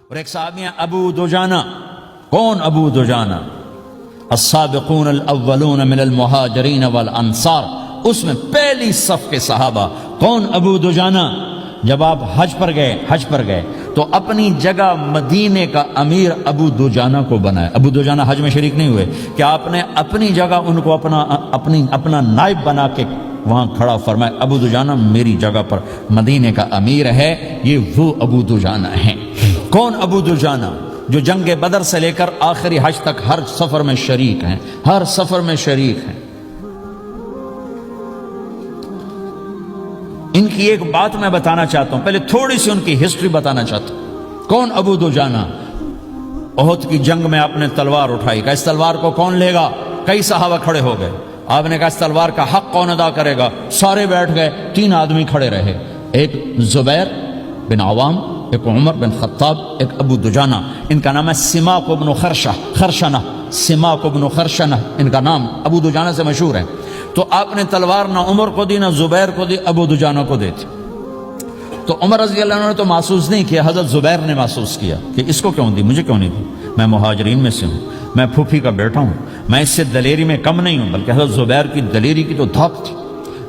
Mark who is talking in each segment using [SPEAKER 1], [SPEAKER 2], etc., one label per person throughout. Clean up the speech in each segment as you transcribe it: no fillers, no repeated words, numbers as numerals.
[SPEAKER 1] اور ایک صحابی ہیں ابو دجانہ. کون ابو دجانہ؟ السابقون الاولون من المہاجرین والانصار، اس میں پہلی صف کے صحابہ. کون ابو دجانہ؟ جب آپ حج پر گئے تو اپنی جگہ مدینے کا امیر ابو دجانہ کو بنایا. ابو دجانہ حج میں شریک نہیں ہوئے کہ آپ نے اپنی جگہ ان کو اپنا نائب بنا کے وہاں کھڑا فرمایا ابو دجانہ میری جگہ پر مدینے کا امیر ہے. یہ وہ ابو دجانہ ہیں. کون ابو دجانہ؟ جو جنگ بدر سے لے کر آخری حج تک ہر سفر میں شریک ہیں، ہر سفر میں شریک ہیں. ان کی ایک بات میں بتانا چاہتا ہوں، پہلے تھوڑی سی ان کی ہسٹری بتانا چاہتا ہوں. کون ابو دجانہ؟ احد کی جنگ میں آپ نے تلوار اٹھائی، کہا اس تلوار کو کون لے گا؟ کئی صحابہ کھڑے ہو گئے. آپ نے کہا اس تلوار کا حق کون ادا کرے گا؟ سارے بیٹھ گئے. 3 آدمی کھڑے رہے، ایک زبیر بن عوام، ایک عمر بن خطاب، ایک ابو دجانہ. ان کا نام ہے سماک بن خرشنہ. سماک بن خرشنہ ان کا نام ابو دجانہ سے مشہور ہے. تو آپ نے تلوار نہ عمر کو دی، نہ زبیر کو دی، ابو دجانہ کو دی تھی. تو عمر رضی اللہ عنہ نے تو محسوس نہیں کیا، حضرت زبیر نے محسوس کیا کہ اس کو کیوں دی، مجھے کیوں نہیں دی؟ میں مہاجرین میں سے ہوں، میں پھوپھی کا بیٹا ہوں، میں اس سے دلیری میں کم نہیں ہوں. بلکہ حضرت زبیر کی دلیری کی تو دھاک تھی،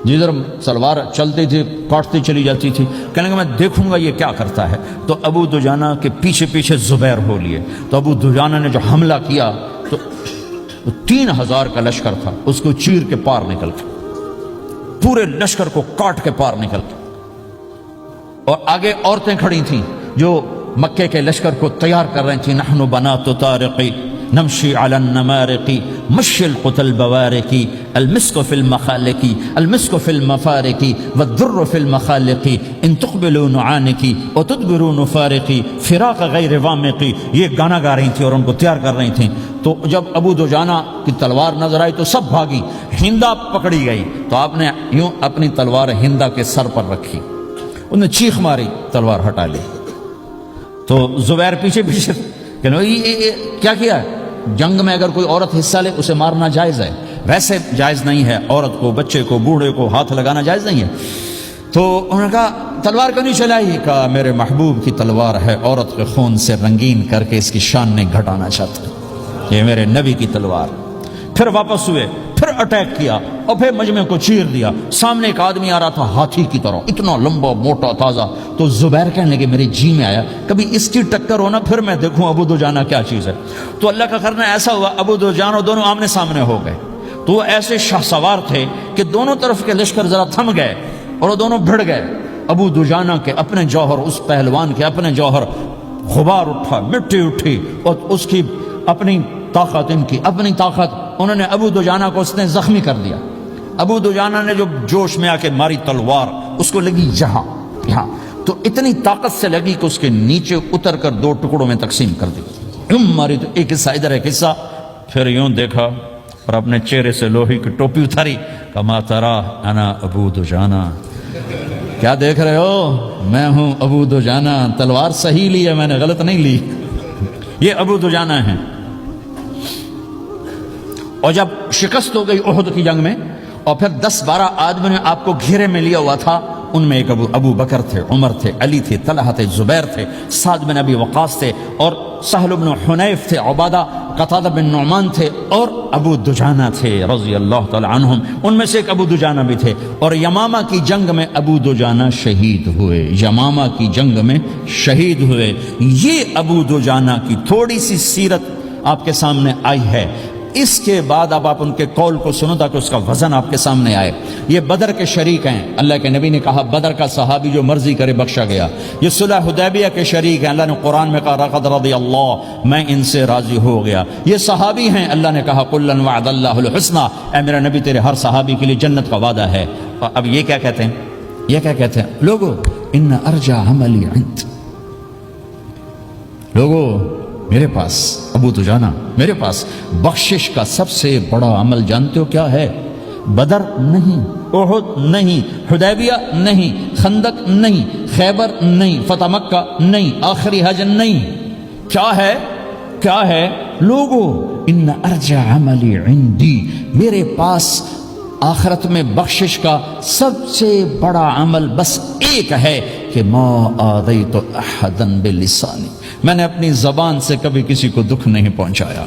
[SPEAKER 1] جدھر سلوار چلتی تھی کاٹتی چلی جاتی تھی. کہنے کہ میں دیکھوں گا یہ کیا کرتا ہے. تو ابو دجانہ کے پیچھے پیچھے زبیر ہو لیے. تو ابو دجانہ نے جو حملہ کیا تو 3000 کا لشکر تھا، اس کو چیر کے پار نکل کے، پورے لشکر کو کاٹ کے پار نکل کے. اور آگے عورتیں کھڑی تھیں جو مکے کے لشکر کو تیار کر رہی تھیں. نحن بنات طارقی نمشی علی النمارقی مشی القتل بوارقی المسک فی المخالقی المسک فی المفارقی والدر فی المخالقی ان تقبلوا نعانقی وتدبروا نفارقی فراق غیر وامقی. یہ گانا گا رہی تھیں اور ان کو تیار کر رہی تھیں. تو جب ابو دجانہ کی تلوار نظر آئی تو سب بھاگی. ہندا پکڑی گئی تو آپ نے یوں اپنی تلوار ہندا کے سر پر رکھی، انہوں نے چیخ ماری، تلوار ہٹا لی. تو زبیر پیچھے پیچھے کہ کیا کیا ہے؟ جنگ میں اگر کوئی عورت حصہ لے اسے مارنا جائز ہے، ویسے جائز نہیں ہے عورت کو، بچے کو، بوڑھے کو ہاتھ لگانا جائز نہیں ہے. تو انہوں نے کہا تلوار کیوں نہیں چلائی؟ کہا میرے محبوب کی تلوار ہے، عورت کے خون سے رنگین کر کے اس کی شان نہیں گھٹانا چاہتا، یہ میرے نبی کی تلوار. پھر واپس ہوئے، پھر اٹیک کیا اور پھر مجمع کو چیر دیا. سامنے ایک آدمی آ رہا تھا ہاتھی کی طرح، اتنا لمبا موٹا تازہ. تو زبیر کہنے لگے میرے جی میں آیا کبھی اس کی ٹکر ہونا پھر میں دیکھوں ابو دجانہ کیا چیز ہے. تو اللہ کا کرنا ایسا ہوا ابو دجانہ دونوں آمنے سامنے ہو گئے. تو وہ ایسے شاہ سوار تھے کہ دونوں طرف کے لشکر ذرا تھم گئے اور وہ دونوں بھڑ گئے. ابو دجانہ کے اپنے جوہر، اس پہلوان کے اپنے جوہر، غبار اٹھا، مٹی اٹھی، اور اس کی اپنی طاقت، ان کی اپنی طاقت. انہوں نے ابو دجانہ کو اس نے زخمی کر دیا. ابو دجانہ نے جو جوش میں آ کے ماری تلوار، اس کو لگی یہاں، تو اتنی طاقت سے لگی کہ اس کے نیچے اتر کر 2 ٹکڑوں میں تقسیم کر دی. ماری تو ایک حصہ ادھر، ایک حصہ. پھر یوں دیکھا اور اپنے چہرے سے لوہی کی ٹوپی اتاری. کما ترا انا ابو دجانہ، کیا دیکھ رہے ہو؟ میں ہوں ابو دجانہ، تلوار صحیح لی ہے میں نے، غلط نہیں لی. یہ ابو دجانہ ہیں. اور جب شکست ہو گئی احد کی جنگ میں اور پھر 10-12 آدمی نے آپ کو گھیرے میں لیا ہوا تھا، ان میں ایک ابو بکر تھے، عمر تھے، علی تھے، طلحہ تھے، زبیر تھے، سعد بن ابی وقاص تھے، اور سہل بن حنیف تھے، عبادہ قتادہ بن نعمان تھے، اور ابو دجانہ تھے رضی اللہ تعالی عنہم. ان میں سے ایک ابو دجانہ بھی تھے. اور یمامہ کی جنگ میں ابو دجانہ شہید ہوئے. یمامہ کی جنگ میں شہید ہوئے. یہ ابو دجانہ کی تھوڑی سی سیرت آپ کے سامنے آئی ہے. اس کے بعد اب آپ ان کے قول کو سنو تاکہ اس کا وزن آپ کے سامنے آئے. یہ بدر کے شریک ہیں. اللہ کے نبی نے کہا بدر کا صحابی جو مرضی کرے بخشا گیا. یہ صلح حدیبیہ کے شریک ہیں. اللہ نے قرآن میں کہا لقد رضی اللہ، میں ان سے راضی ہو گیا. یہ صحابی ہیں. اللہ نے کہا کلا وعد اللہ الحسنى، اے میرا نبی تیرے ہر صحابی کے لیے جنت کا وعدہ ہے. اب یہ کیا کہتے ہیں؟ یہ کیا کہتے ہیں لوگو؟ ان ارجع عملی عند، لوگو میرے پاس، ابو دجانہ میرے پاس بخشش کا سب سے بڑا عمل جانتے ہو کیا ہے؟ بدر نہیں، احد نہیں، حدیبیہ نہیں، خندق نہیں، خیبر نہیں، فتح مکہ نہیں، آخری حج نہیں. کیا ہے؟ کیا ہے لوگو؟ ان ارجع عملی عندی، میرے پاس آخرت میں بخشش کا سب سے بڑا عمل بس ایک ہے کہ ما آذیت احدا بلسانی، میں نے اپنی زبان سے کبھی کسی کو دکھ نہیں پہنچایا.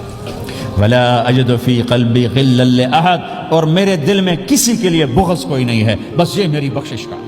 [SPEAKER 1] ولا اجد فی قلبی غلا لأحد، اور میرے دل میں کسی کے لیے بغض کوئی نہیں ہے، بس یہ میری بخشش کا.